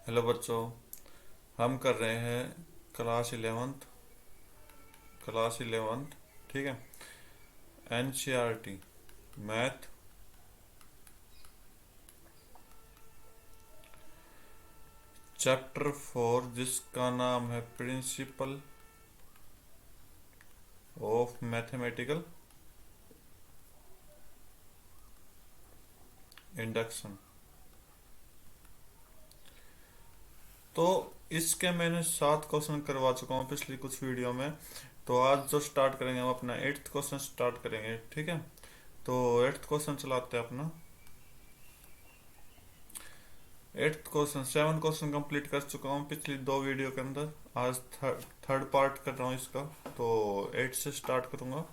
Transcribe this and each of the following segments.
Hello बच्चों। हम कर रहे हैं क्लास 11th ठीक है। एनसीईआरटी मैथ चैप्टर 4 जिसका नाम है प्रिंसिपल ऑफ मैथमेटिकल इंडक्शन। तो इसके मैंने 7 क्वेश्चन करवा चुका हूँ पिछली कुछ वीडियो में। तो आज जो स्टार्ट करेंगे हम अपना 8th क्वेश्चन स्टार्ट करेंगे, ठीक है। तो 8th क्वेश्चन चलाते हैं अपना। 8th क्वेश्चन 7 क्वेश्चन कंप्लीट कर चुका हूँ पिछली 2 वीडियो के अंदर। आज थर्ड पार्ट कर रहा हूँ इसका। तो 8 से स्टार्ट करूँगा।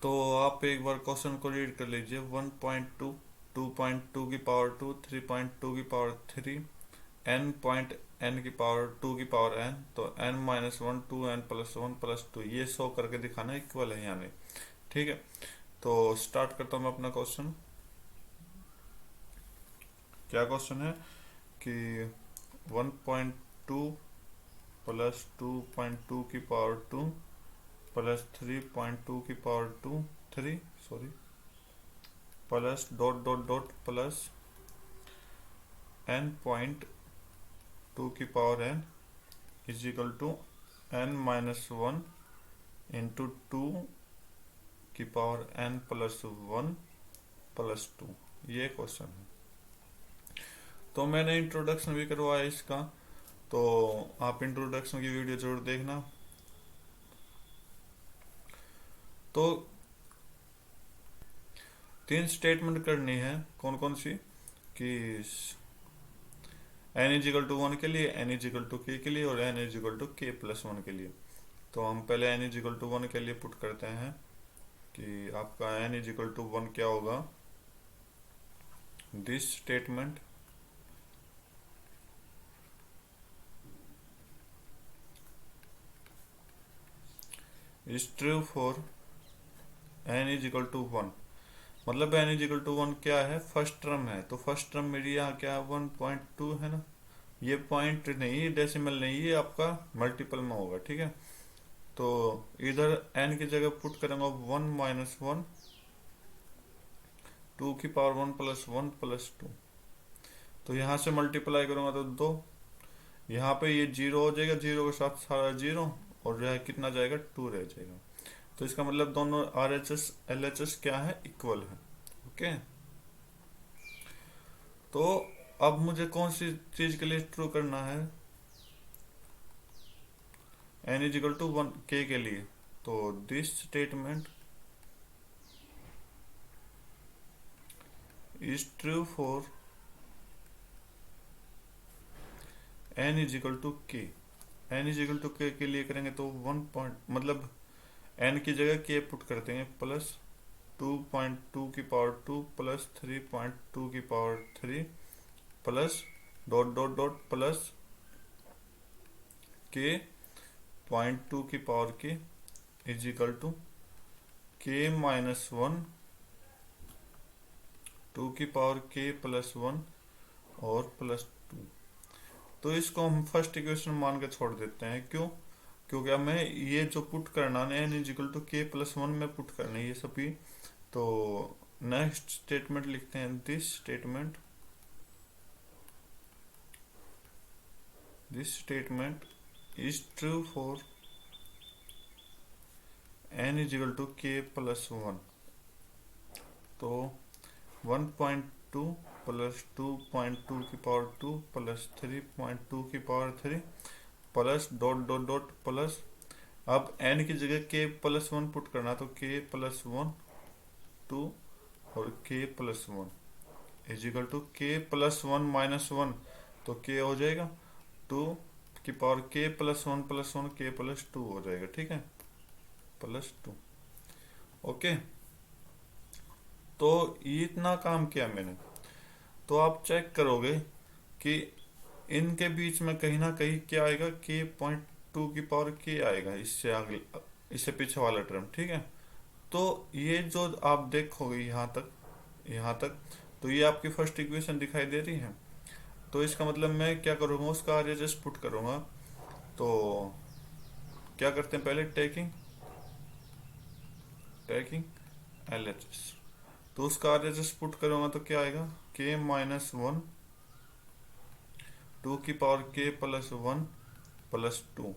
तो आप एक बार क्वेश्चन को रीड कर लीजिए। 1.2, 2.2 की पावर 2, 3.2 की पावर 3, n की पावर 2 की पावर n। तो n-1, 2n+1+2 ये शो करके दिखाना इक्वल है यानी, ठीक है। तो स्टार्ट करता हूँ मैं अपना क्वेश्चन। क्या क्वेश्चन है कि 1.2 प्लस 2.2 की पावर 2 प्लस 3.2 की power 2 3 sorry plus dot dot dot plus n.2 की power n is equal to n-1 into 2 की पावर n+1+2। ये क्वेश्चन है। तो मैंने इंट्रोडक्शन भी करवाया इसका, तो आप इंट्रोडक्शन की वीडियो जरूर देखना। तो 3 स्टेटमेंट करनी है। कौन कौन सी कि n=1 के लिए, n=k के लिए और n=k+1 के लिए। तो हम पहले n=1 के लिए पुट करते हैं कि आपका n=1 क्या होगा। This statement is true for n=1। मतलब n=1 क्या है, फर्स्ट टर्म है। तो फर्स्ट टर्म मेरी यहाँ क्या है, 1.2 है ना। ये पॉइंट नहीं, डेसिमल नहीं, ये आपका मल्टीपल में होगा, ठीक है। तो इधर n की जगह पुट करेंगे 1-1, 2 की पावर 1+1+2। तो यहाँ से मल्टीप्लाई करूंगा तो 2। यहाँ पे ये 0 हो जाएगा, 0 के साथ सारा 0, और जो है कितना जाएगा, 2 रह जाएगा। तो इसका मतलब दोनों RHS LHS क्या है, इक्वल है। ओके। तो अब मुझे कौन सी चीज के लिए ट्रू करना है, n=1 k के लिए। तो this statement is true for n=k। n=k के लिए करेंगे तो 1 पॉइंट मतलब n की जगह k पुट करते हैं, प्लस 2.2 की पावर 2 प्लस 3.2 की power 3 plus dot dot dot plus k 0.2 की पावर k इज k-1 2 की पावर k+1 और +2। तो इसको हम फर्स्ट इक्वेशन मान के छोड़ देते हैं। क्यों? क्योंकि हमें ये जो पुट करना है n=k+1 में पुट करना है ये सभी। तो नेक्स्ट स्टेटमेंट लिखते हैं। This statement is true for n=k+1। तो 1.2 प्लस 2.2 की पावर 2 प्लस 3.2 की power 3 plus dot dot dot plus, अब n की जगह k+1 पुट करना, तो k+1 2 और k+1 k+1-1, तो k हो जाएगा 2 की पावर k+1+1 k+2 हो जाएगा, ठीक है, +2। ओके। तो इतना काम किया मैंने। तो आप चेक करोगे कि इनके बीच में कहीं ना कहीं क्या आएगा, k.2 की पावर k आएगा, इससे आगे, इससे पीछे वाला टर्म, ठीक है। तो ये जो आप देखोगे यहाँ तक, यहाँ तक। तो ये आपकी फर्स्ट इक्वेशन दिखाई दे रही है। तो इसका मतलब मैं क्या करूँगा, उसका RHS पुट करूँगा। तो क्या करते हैं, पहले टेकिंग टेकिंग LHS। तो उसका RHS पुट करूँगा तो क्या आएगा, K-1 2 की पावर K+1 +2।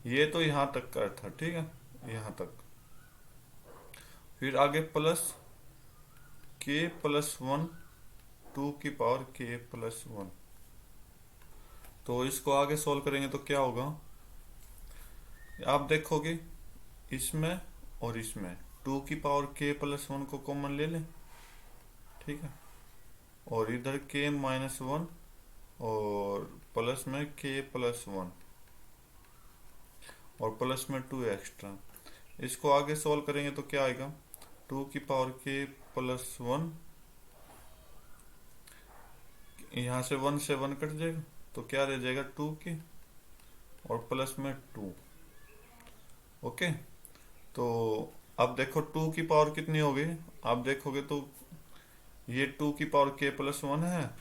ये तो यहाँ तक का था, ठीक है, यहाँ तक। फिर आगे प्लस K+1 2 की पावर K+1। तो इसको आगे सोल्व करेंगे तो क्या होगा, आप देखोगे इसमें और इसमें 2 की पावर K+1 को कॉमन ले लें, ठीक है, और इधर K-1 और प्लस में K+1 और प्लस में 2 एक्स्ट्रा। इसको आगे सोल्व करेंगे तो क्या आएगा, 2 की पावर K+1, यहाँ से 1 कट जाएगा तो क्या रह जाएगा 2 और प्लस में 2। ओके। तो अब देखो 2 की पावर कितनी हो गई, आप देखोगे तो ये 2 की पावर K+1 है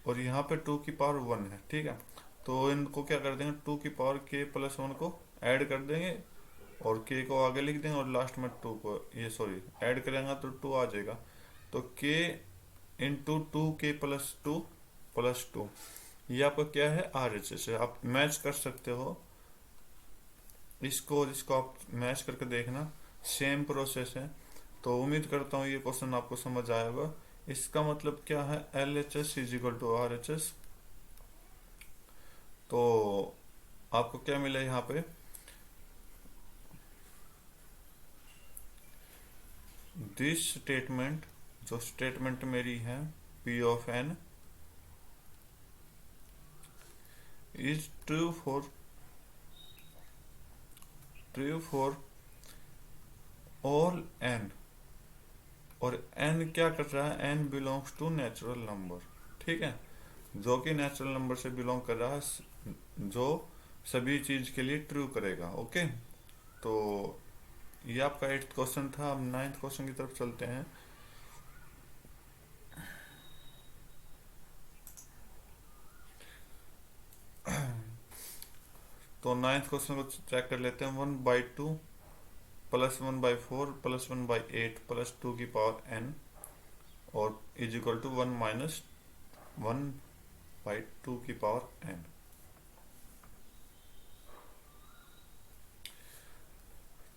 और यहाँ पे 2 की पावर 1 है, ठीक है। तो इनको क्या कर देंगे, 2 की पावर K+1 को ऐड कर देंगे और K को आगे लिख देंगे और लास्ट में 2 को, ये सॉरी, ऐड करेंगे तो 2 आ जाएगा। तो K इंटू 2K+2 ये आपका क्या है, RHS है। आप मैच कर सकते हो इसको और इसको, आप मैच करके देखना, सेम प्रोसेस है। तो उम्मीद करता हूँ ये क्वेश्चन आपको समझ आया होगा। इसका मतलब क्या है, LHS is equal to RHS। तो आपको क्या मिला यहाँ पे, दिस स्टेटमेंट, जो स्टेटमेंट मेरी है P of N is true for all N। और N क्या कर रहा है, N belongs to natural number, ठीक है, जो कि नेचुरल नंबर से बिलोंग कर रहा है, जो सभी चीज के लिए ट्रू करेगा। ओके। तो ये आपका 8th क्वेश्चन था। अब 9th क्वेश्चन की तरफ चलते हैं। तो 9th क्वेश्चन को चेक कर लेते हैं। 1/2 +1/4 +1/8 +2 की पावर N और इज इक्वल टू 1 - 1/2 की पावर N।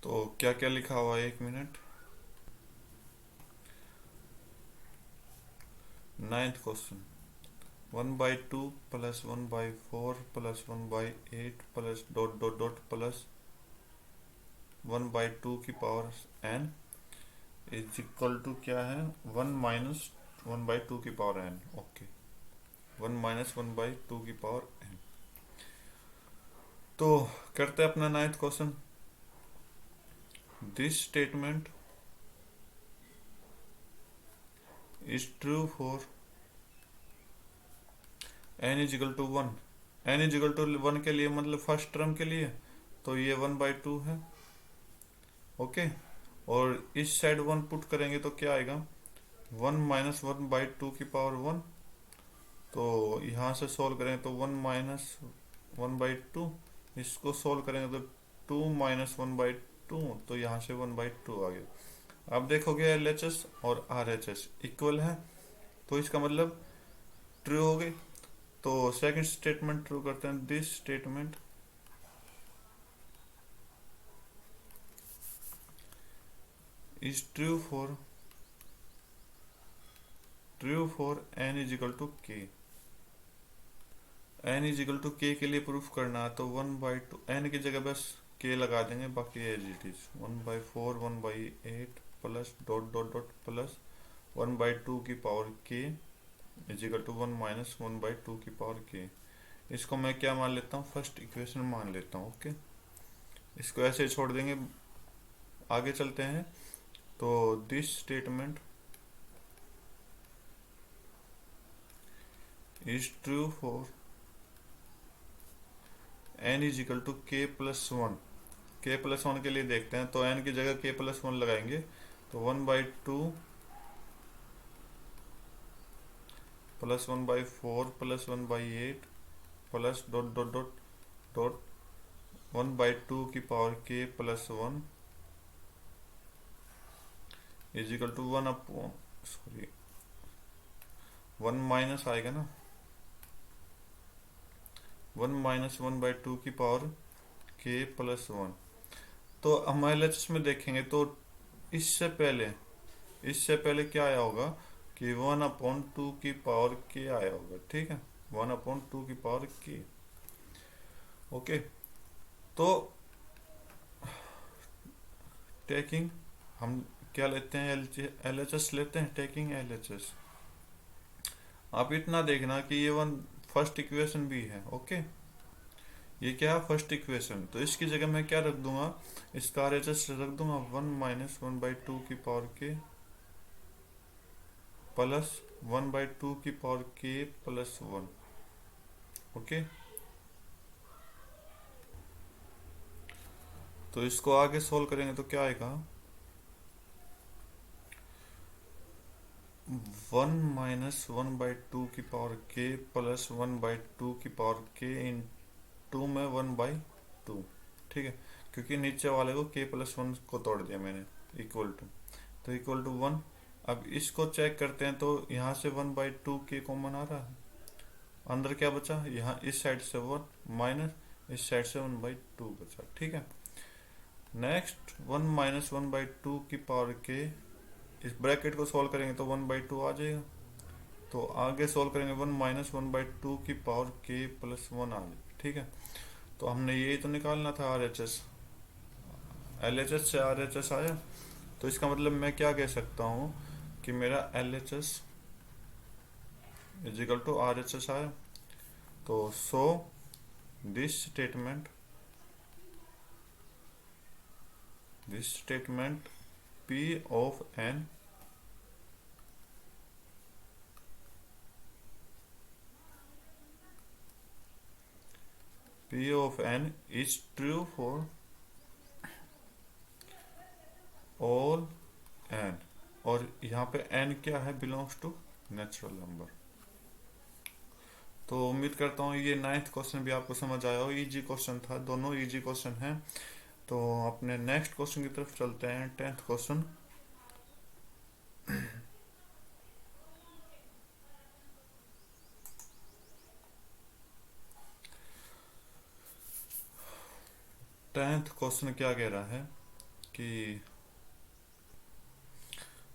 तो क्या क्या लिखा हुआ है, 1 minute. 9th question, 1/2 +1/4 +1/8 plus dot dot dot plus 1/2 की power N is equal to क्या है, 1 - 1/2 की पावर N। ओके, 1 - 1/2 की पावर N। तो करते हैं अपना 9th question. This statement is true for N is equal to 1। N is equal to 1 के लिए मतलब फर्स्ट टर्म के लिए, तो ये 1/2 है। ओके। और इस साइड 1 पुट करेंगे तो क्या आएगा, 1 - 1/2 की पावर 1। तो यहाँ से सोल्व करेंगे तो 1 - 1/2, इसको सोल्व करेंगे तो 2 - 1/2, तो यहाँ से 1/2 आ गया। आप देखोगे LHS और RHS इक्वल है, तो इसका मतलब ट्रू हो गई। तो सेकंड स्टेटमेंट ट्रू करते हैं। This statement is true for N is equal to K। N is equal to K के लिए प्रूफ करना है तो 1/2, N की जगह बस K लगा देंगे, बाकी as it is 1/4 1/8 plus dot dot dot plus 1/2 की power K is equal to 1 - 1/2 की पावर K। इसको मैं क्या मान लेता हूँ, फर्स्ट इक्वेशन मान लेता हूँ। ओके, इसको ऐसे छोड़ देंगे, आगे चलते हैं। तो this statement is true for N is equal to K+1। K+1 के लिए देखते हैं, तो N की जगह K+1 लगाएंगे तो 1/2 +1/4 +1/8 plus dot dot dot dot 1/2 की power k +1 is equal to 1 upon, sorry 1 minus आएगा ना, 1 - 1/2 की पावर k +1। तो हम LHS में देखेंगे तो इससे पहले क्या आया होगा कि 1/2 की पावर k आया होगा, ठीक है, 1/2 की पावर k। ओके, तो टेकिंग हम क्या लेते हैं, LHS लेते हैं, टेकिंग LHS। आप इतना देखना कि ये वन फर्स्ट इक्वेशन भी है। ओके, ये क्या है, फर्स्ट इक्वेशन। तो इसकी जगह मैं क्या रख दूंगा, इसका RHS रख दूंगा 1 - 1/2 की पावर k प्लस 1/2 की पावर k +1। ओके, तो इसको आगे सोल्व करेंगे तो क्या आएगा, 1 - 1/2 की पावर k प्लस 1/2 की पावर k इन 2 में 1/2, ठीक है, क्योंकि नीचे वाले को k +1 को तोड़ दिया मैंने, इक्वल टू, तो इक्वल टू 1। अब इसको चेक करते हैं तो यहाँ से 1/2 k कॉमन आ रहा है, अंदर क्या बचा, यहाँ इस साइड से 1 माइनस इस साइड से 1/2 बचा, ठीक है। नेक्स्ट 1 - 1/2 की पावर k, इस ब्रैकेट को सॉल्व करेंगे तो 1/2 आ जाएगा। तो आगे सॉल्व करेंगे 1 - 1/2 की पावर k +1 आ जाएगी, ठीक है। तो हमने यही तो निकालना था RHS, LHS से RHS आया। तो इसका मतलब मैं क्या कह सकता हूँ कि मेरा LHS is equal to RHS आया। तो so this statement P of n is true for all n, और यहाँ पे n क्या है, बिलोंग्स टू नेचुरल नंबर। तो उम्मीद करता हूँ ये 9th क्वेश्चन भी आपको समझ आया हो, इजी क्वेश्चन था, दोनों इजी क्वेश्चन हैं। तो अपने नेक्स्ट क्वेश्चन की तरफ चलते हैं, 10th क्वेश्चन। क्वेश्चन क्या कह रहा है कि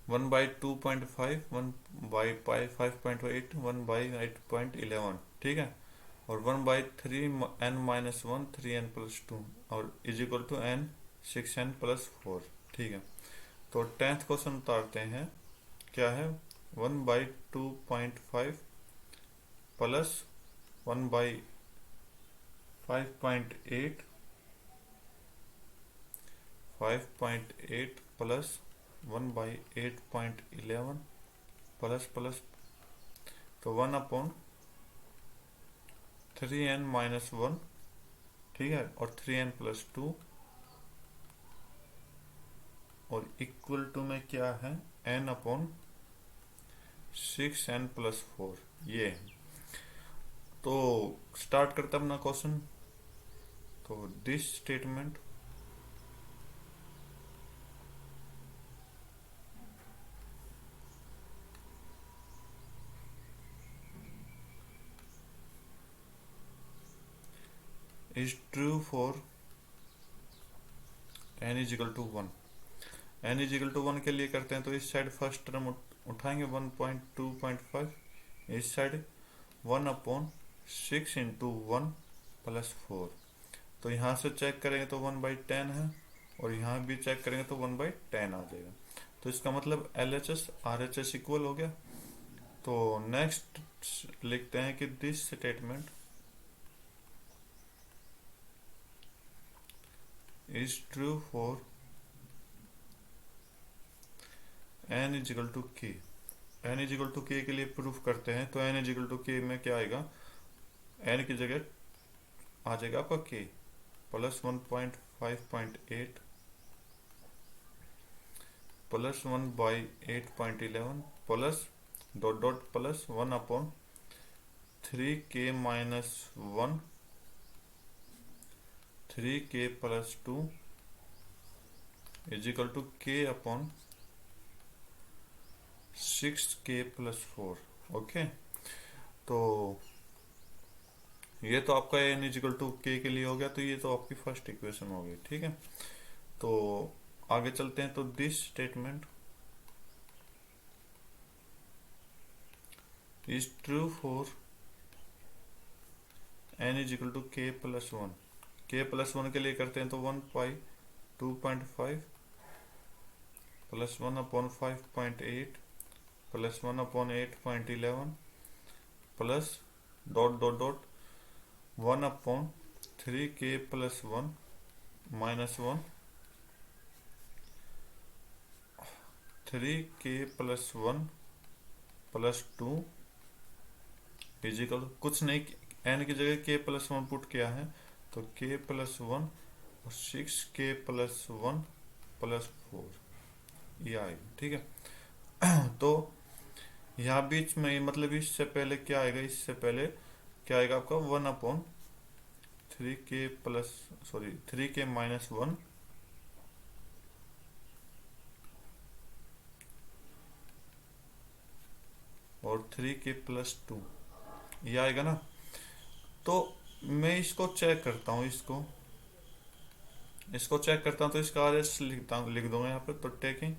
1/2.5 1/5.8 1/8.11, ठीक है, और 1/3 n - 1 3n + 2 और is equal to n 6n + 4, ठीक है। तो 10th क्वेश्चन उतारते हैं, क्या है, 1/2.5 प्लस 1/5.8 5.8 प्लस 1/8.11 प्लस प्लस, तो 1/3n - 1, ठीक है, और 3n + 2 और इक्वल टू में क्या है, n/6n + 4, ये है। तो स्टार्ट करते अपना क्वेश्चन। तो this statement is true for n = 1। n = 1 के लिए करते हैं तो इस साइड फर्स्ट टर्म उठाएंगे 1.2.5, इस साइड 1/6 × 1 + 4। तो यहाँ से चेक करेंगे तो 1/10 है, और यहाँ भी चेक करेंगे तो 1/10 आ जाएगा। तो इसका मतलब LHS RHS इक्वल हो गया। तो नेक्स्ट लिखते हैं कि this statement is true for n = k। n = k के लिए प्रूफ करते हैं, तो n = k में क्या आएगा, n की जगह आ जाएगा आपका k plus 1.5.8 plus 1/8.11 plus dot dot plus 1/3k-1 3k+2 is equal to k/6k+4। Okay, तो ये तो आपका n is equal to k के लिए हो गया, तो ये तो आपकी फर्स्ट इक्वेशन हो गई। ठीक है, तो आगे चलते हैं। तो this statement is true for n is equal to k+1। k+1 के लिए करते हैं तो 1/2.5 plus 1/5.8 plus 1/8.11 plus dot dot dot 1/3k+1 -1 3k+1 +2 is equal कुछ नहीं, n की जगह k+1 पुट किया है, तो k+1 और 6k+1 +4 ये आएगा। ठीक है, तो यहाँ बीच में मतलब इससे पहले क्या आएगा, इससे पहले क्या आएगा आपका 3k-1 और 3k+2 ये आएगा ना। तो मैं इसको चेक करता हूँ, इसको चेक करता हूँ, तो इसका RS लिख दूंगा यहाँ पे। तो टेकिंग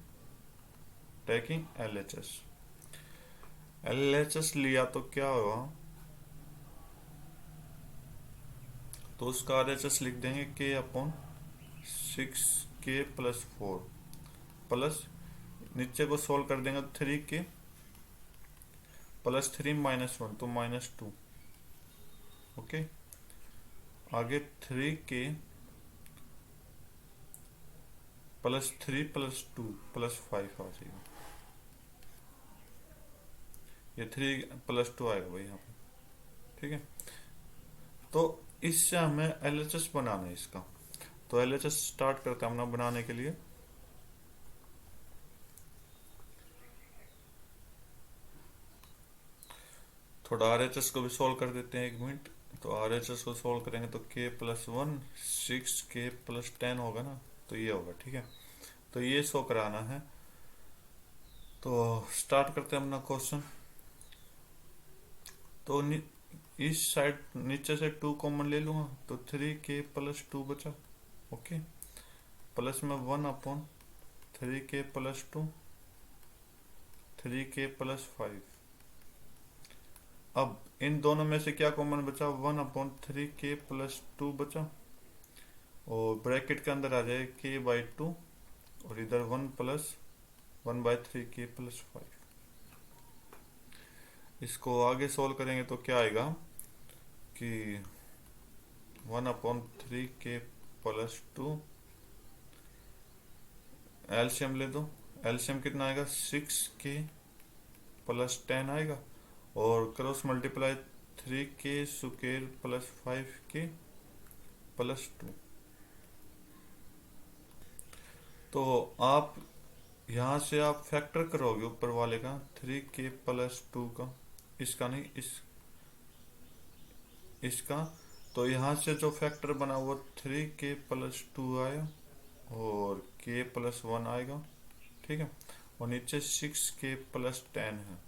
LHS लिया तो क्या होगा, तो उसका RHS लिख देंगे k/6k+4 प्लस नीचे को सोल्व कर देंगे तो 3k +3 -1 तो -2। ओके, आगे 3k +3 +2 +5 आ जाएगा। ये 3+2 आएगा भाई यहाँ पे। ठीक है, तो इससे हमें LHS बनाना है इसका। तो LHS स्टार्ट करते हैं अपना बनाने के लिए। थोड़ा RHS को भी सोल्व कर देते हैं, 1 मिनट। तो RHS को सोल्व करेंगे तो k+1 6k+10 होगा ना, तो ये होगा। ठीक है, तो ये शो कराना है। तो स्टार्ट करते हैं अपना क्वेश्चन। तो इस साइड नीचे से 2 कॉमन ले लूंगा, तो 3k+2 बचा। ओके, प्लस में 1/3k+2 3k+5। अब इन दोनों में से क्या कॉमन बचा, 1/3k+2 बचा, और ब्रैकेट के अंदर आ जाए k/2 और इधर 1+1/3k+5। इसको आगे सोल्व करेंगे तो क्या आएगा कि 1/3k+2 एलसीएम ले दो। एलसीएम कितना आएगा, 6k+10 आएगा, और क्रॉस मल्टीप्लाई 3k² + 5k+2। तो आप यहाँ से आप फैक्टर करोगे ऊपर वाले का 3k+2 का, इसका नहीं, इसका। तो यहाँ से जो फैक्टर बना वो 3k+2 आया और k+1 आएगा। ठीक है, और नीचे 6k+10 है,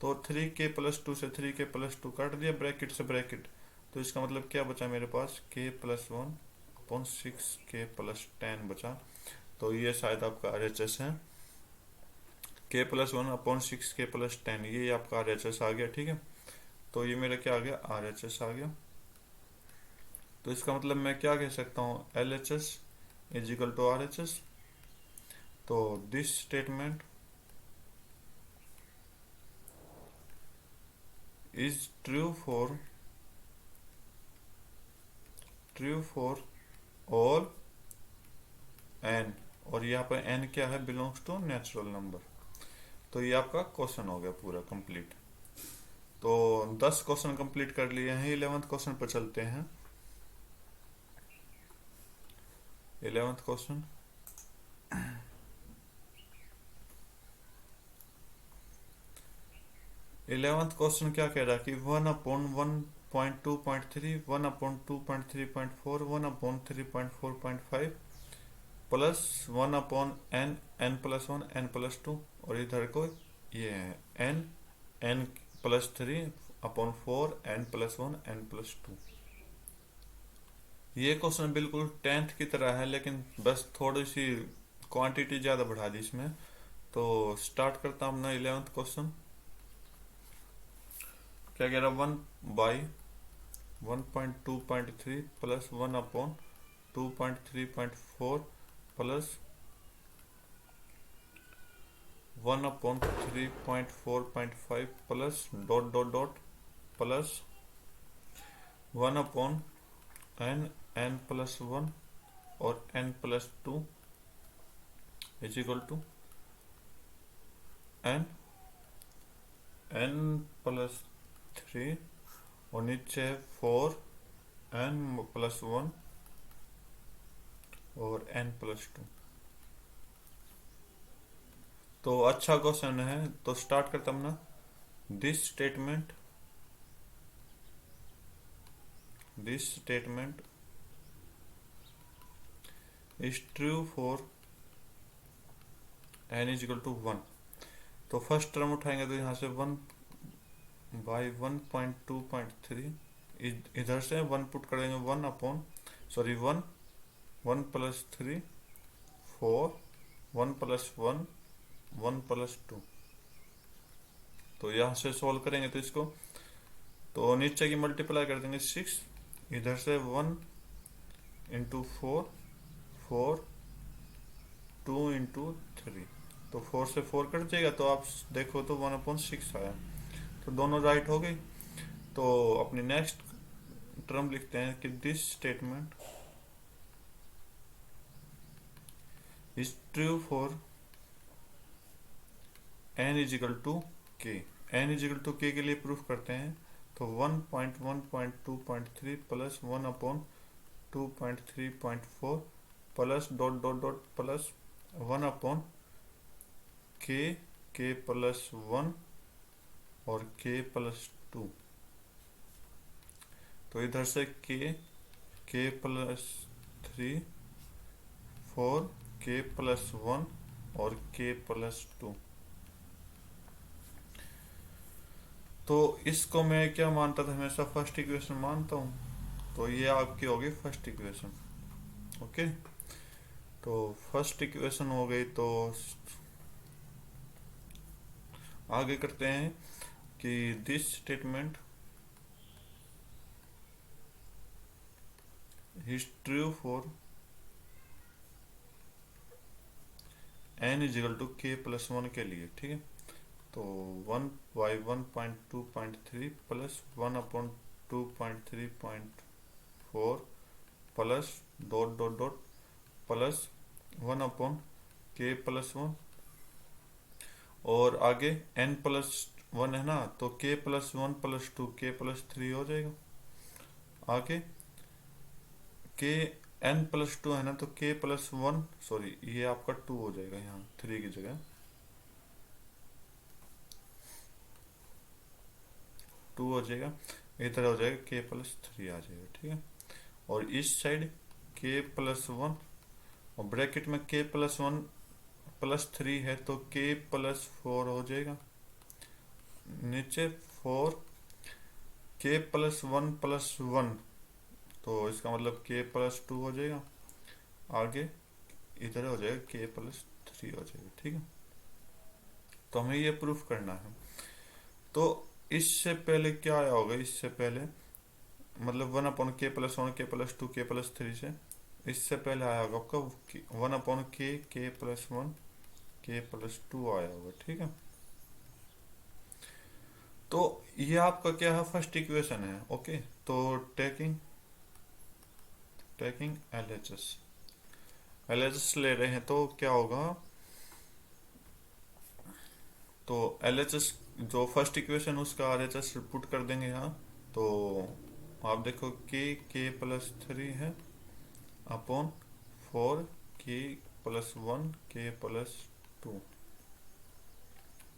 तो 3k+2 से 3k+2 काट दिया, ब्रैकेट से ब्रैकेट। तो इसका मतलब क्या बचा मेरे पास, k+1/6k+10 बचा। तो ये शायद आपका RHS है, k+1/6k+10, ये आपका RHS आ गया। ठीक है, तो ये मेरा क्या आ गया, RHS आ गया। तो इसका मतलब मैं क्या कह सकता हूँ, LHS is equal to RHS। तो this statement is true for all n, और यहाँ पर n क्या है, बिलोंग्स टू नेचुरल नंबर। तो ये आपका क्वेश्चन हो गया पूरा कंप्लीट। तो 10 क्वेश्चन कंप्लीट कर लिए हैं। 11th क्वेश्चन पर चलते हैं। 11th क्वेश्चन, 11th क्वेश्चन क्या कह रहा है कि 1/1.2.3, 1/2.3.4, 1/3.4.5 प्लस 1/n+1 n+2, और इधर को ये है n+3/4 n+1 n+2। ये क्वेश्चन बिल्कुल 10th की तरह है, लेकिन बस थोड़ी सी क्वांटिटी ज़्यादा बढ़ा दी इसमें। तो स्टार्ट करता हूँ अपना 11th क्वेश्चन। क्या कह रहा है, 1/1.2.3 plus 1/2.3.4 plus 1/3.4.5 plus dot dot dot plus 1/n+1 और n+2 is equal to n+3 और नीचे 4n+1 और n+2। तो अच्छा क्वेश्चन है, तो स्टार्ट करता हूं ना। This statement is true for n is equal to 1। तो फर्स्ट टर्म उठाएंगे तो यहाँ से 1/1.2.3, इधर से 1 पुट कर देंगे, 1+3 4 1+1 1+2। तो यहाँ से सॉल्व करेंगे तो इसको, तो नीचे की मल्टीप्लाई कर देंगे 6, इधर से 1 इंटू 4 4 2 इंटू 3, तो 4 से 4 कट जाएगा, तो आप देखो तो 1/6 आया। तो दोनों राइट हो गई। तो अपनी नेक्स्ट टर्म लिखते हैं कि this statement is true for n is equal to k। n is equal to k के लिए प्रूफ करते हैं, तो 1.1.2.3 plus 1/2.3.4 plus dot dot dot plus 1/k+1 और k+2। तो इधर से k+3 4 k+1 और k+2। तो इसको मैं क्या मानता था, हमेशा फर्स्ट इक्वेशन मानता हूँ, तो ये आपकी होगी फर्स्ट इक्वेशन। ओके, तो फर्स्ट इक्वेशन हो गई। तो आगे करते हैं कि this statement is true for n is equal to k+1 के लिए। ठीक है, तो 1/1.2.3 plus 1/2.3.4 plus dot dot dot plus 1/k+1, और आगे n+1 है ना, तो k+1+2 k+3 हो जाएगा। आगे k n+2 है ना, तो k+1 सॉरी ये आपका 2 हो जाएगा, यहाँ 3 की जगह 2 हो जाएगा, इधर हो जाएगा k+3 आ जाएगा। ठीक है, और इस साइड k+1 और ब्रैकेट में k+1+3 है, तो k+4 हो जाएगा, नीचे 4 k+1+1, तो इसका मतलब k+2 हो जाएगा, आगे इधर हो जाएगा k+3 हो जाएगा। ठीक है, तो हमें ये प्रूफ करना है। तो इससे पहले क्या आया होगा, इससे पहले मतलब 1/k+1 k+2 k+3 से इससे पहले आया होगा आपका 1/k k+1 k+2 आया होगा। ठीक है, तो ये आपका क्या है, फर्स्ट इक्वेशन है। ओके, तो टेकिंग LHS ले रहे हैं, तो क्या होगा, तो LHS जो फर्स्ट इक्वेशन उसका RHS पुट कर देंगे यहाँ। तो आप देखो k+3 है upon 4 k+1 k+2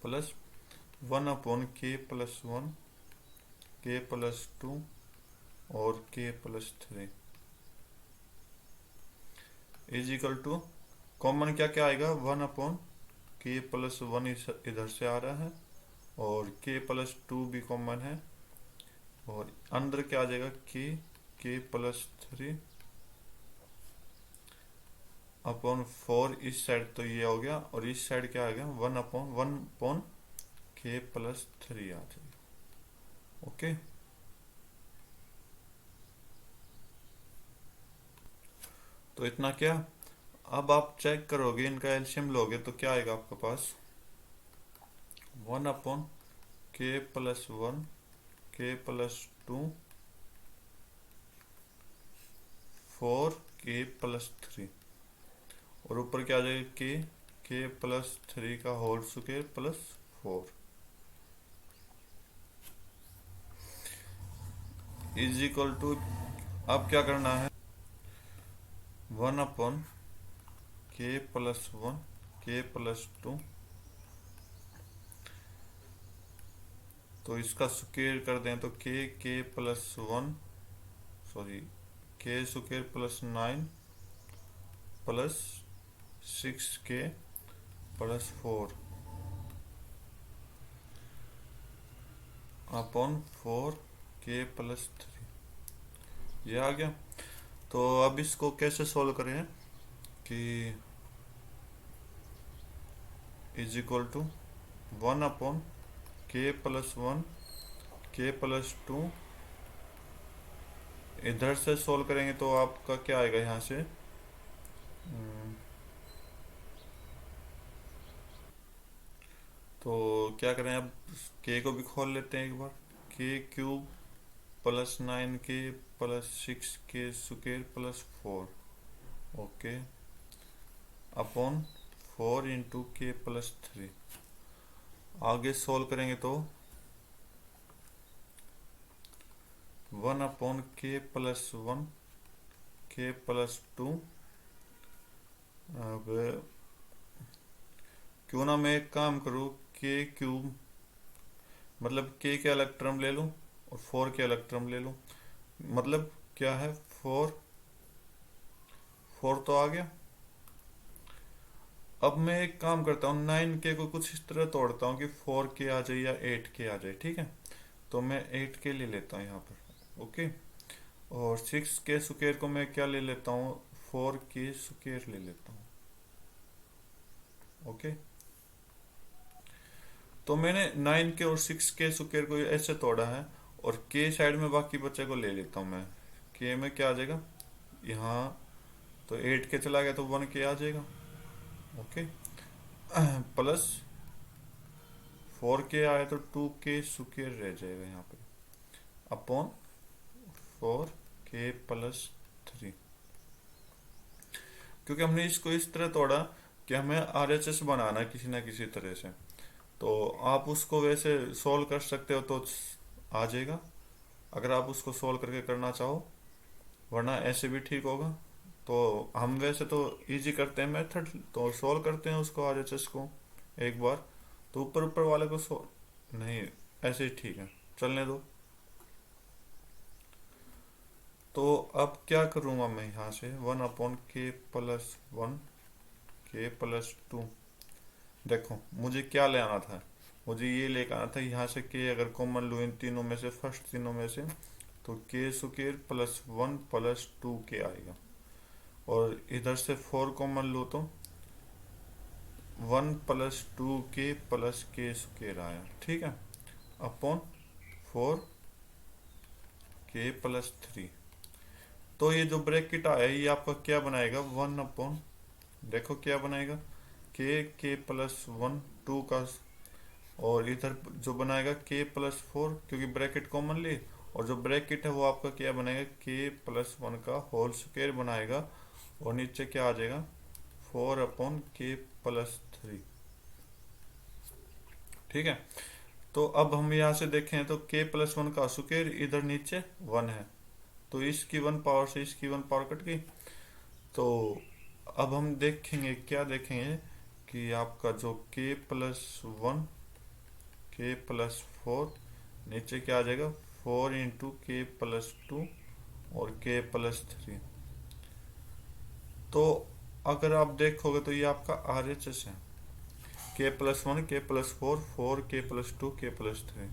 plus 1/k+1 k+2 और k+3 is equal to, common क्या क्या आएगा, 1/k+1 इधर से आ रहा है और k+2 भी कॉमन है और अंदर क्या आ जाएगा, k+3 अपॉन 4 इस साइड, तो ये हो गया और इस साइड क्या आ गया, 1/k+3 आ जाएगा। ओके, तो इतना क्या, अब आप चेक करोगे, इनका एलसीएम लोगे तो क्या आएगा आपके पास, 1/k+1 k+2 4k+3 और ऊपर क्या आ जाएगा, k+3 का whole square +4 is equal to, अब क्या करना है, 1/k+1 k+2, तो इसका स्क्वायर कर दें तो k+1 sorry k² +9 +6k+4 upon 4k+3 ये आ गया। तो अब इसको कैसे सोल्व करें कि is equal to 1/k+1 k+2, इधर से सोल्व करेंगे तो आपका क्या आएगा यहाँ से, तो क्या करें, अब k को भी खोल लेते हैं एक बार, k³ +9k+6k² +4 okay upon 4 × k+3, आगे सोल्व करेंगे तो 1/k+1 k+2, अब क्यों ना मैं एक काम करूँ, k³ मतलब k के अलग टर्म ले लूँ और 4 के अलग टर्म ले लूँ, मतलब क्या है, 4 तो आ गया। अब मैं एक काम करता हूँ, 9k को कुछ इस तरह तोड़ता हूँ कि 4k आ जाए या 8k आ जाए, ठीक है, तो मैं 8k ले लेता हूँ यहाँ पर, ओके, और 6k² को मैं क्या ले लेता हूँ, 4k² ले लेता हूँ, ओके। तो मैंने 9k और 6k² को ऐसे तोड़ा है और k साइड में बाकी बच्चे को ले लेता हूँ मैं, k में क्या आ जाएगा यहाँ, तो 8k चला गया तो 1k आ जाएगा, ओके, प्लस 4k आया तो 2k² रह जाएगा यहाँ पे अपॉन 4k+3, क्योंकि हमने इसको इस तरह तोड़ा कि हमें आरएचएस बनाना है किसी ना किसी तरह से, तो आप उसको वैसे सोल्व कर सकते हो तो आ जाएगा, अगर आप उसको सोल्व करके करना चाहो, वरना ऐसे भी ठीक होगा। तो हम वैसे तो इजी करते हैं मेथड, तो सोल्व करते हैं उसको आरएचएस को एक बार, तो ऊपर ऊपर वाले को नहीं, ऐसे ही ठीक है, चलने दो। तो अब क्या करूँगा मैं यहाँ से, 1/k+1 k+2, देखो मुझे क्या ले आना था, मुझे ये लेकर आना था, यहाँ से k अगर कॉमन लूँ इन तीनों में से, फर्स्ट तीनों में से, तो k² +1 +2k आएगा और इधर से 4 कॉमन लो तो 1 +2k k² आया, ठीक है, अपॉन 4k+3, तो ये जो ब्रैकेट आया ये आपका क्या बनाएगा, 1 देखो क्या बनाएगा, k+1 2 का, और इधर जो बनाएगा k+4 क्योंकि ब्रैकेट कॉमन ली, और जो ब्रैकेट है वो आपका क्या बनाएगा, k+1 का होल स्क्वायर बनाएगा और नीचे क्या आ जाएगा, 4/k+3, ठीक है। तो अब हम यहाँ से देखें तो k+1 का स्क्वायर इधर नीचे 1 है, तो इसकी 1 पावर से इसकी 1 पावर कट गई, तो अब हम देखेंगे, क्या देखेंगे कि आपका जो k+1 के प्लस 4, नीचे क्या आ जाएगा 4 इंटू के प्लस 2 और के प्लस 3। तो अगर आप देखोगे तो ये आपका आर एच एस है, के प्लस 1 के प्लस 4 4 के प्लस 2 के प्लस 3।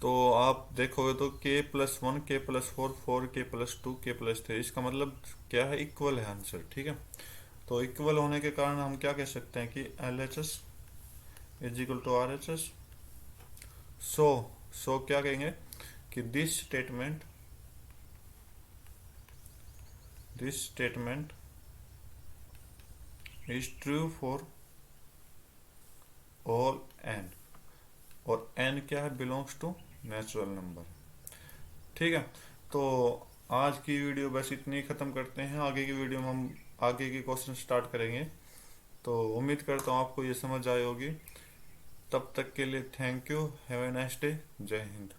तो आप देखोगे तो के प्लस 1 के प्लस 4 4 के प्लस 2 के प्लस 3, इसका मतलब क्या है, इक्वल है आंसर। ठीक है, तो इक्वल होने के कारण हम क्या कह सकते हैं कि L H S is equal to R H S. So क्या कहेंगे कि this statement is true for all n, और एन क्या है, बिलोंग्स टू नेचुरल नंबर। ठीक है, तो आज की वीडियो बस इतनी ख़त्म करते हैं। आगे की वीडियो में हम आगे के क्वेश्चन स्टार्ट करेंगे। तो उम्मीद करता हूँ आपको ये समझ आई होगी। तब तक के लिए thank you, have a nice day, जय हिंद।